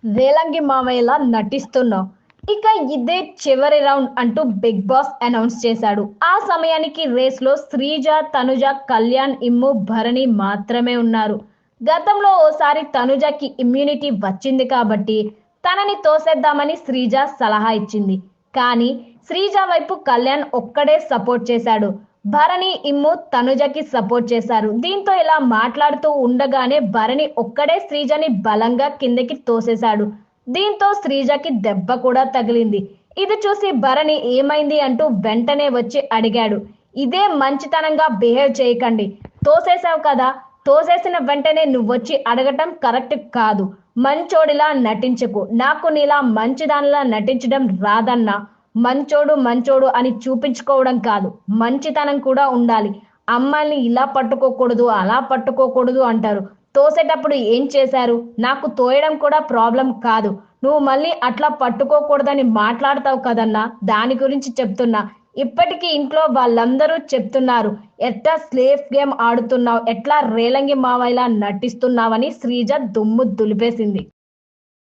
రేలంగి మామయ్యలా నటిస్తున్నావు. ఇక ఇదే చివరి రౌండ్ అంటూ బిగ్ బాస్ అనౌన్స్ చేశాడు. ఆ సమయానికి రేస్ లో శ్రీజ, తనుజ, కళ్యాణ్, ఇమ్ము, భరణి మాత్రమే ఉన్నారు. గతంలో ఓసారి తనుజకి ఇమ్యూనిటీ వచ్చింది కాబట్టి తనని తోసేద్దామని శ్రీజ సలహా ఇచ్చింది. కానీ శ్రీజ వైపు కళ్యాణ్ ఒక్కడే సపోర్ట్ చేశాడు. భరణి, ఇమ్ము తనుజకి సపోర్ట్ చేశారు. దీంతో ఇలా మాట్లాడుతూ ఉండగానే భరణి ఒక్కడే శ్రీజని బలంగా కిందకి తోసేశాడు. దీంతో శ్రీజకి దెబ్బ కూడా తగిలింది. ఇది చూసి భరణి ఏమైంది అంటూ వెంటనే వచ్చి అడిగాడు. ఇదే మంచితనంగా బిహేవ్ చేయకండి. తోసేశావు కదా, తోసేసిన వెంటనే నువ్వొచ్చి అడగటం కరెక్ట్ కాదు. మంచోడిలా నటించకు. నాకు నీలా మంచిదానిలా నటించడం రాదన్నా. మంచోడు మంచోడు అని చూపించుకోవడం కాదు, మంచితనం కూడా ఉండాలి. అమ్మాయిని ఇలా పట్టుకోకూడదు, అలా పట్టుకోకూడదు అంటారు. తోసేటప్పుడు ఏం చేశారు? నాకు తోయడం కూడా ప్రాబ్లం కాదు. నువ్వు మళ్ళీ అట్లా పట్టుకోకూడదని మాట్లాడతావు కదన్నా, దాని గురించి చెప్తున్నా. ఇప్పటికీ ఇంట్లో వాళ్ళందరూ చెప్తున్నారు, ఎట్లా స్లేఫ్ గేమ్ ఆడుతున్నావు, ఎట్లా రేలంగి మావయ్యలా నటిస్తున్నావని. శ్రీజ దుమ్ము దులిపేసింది.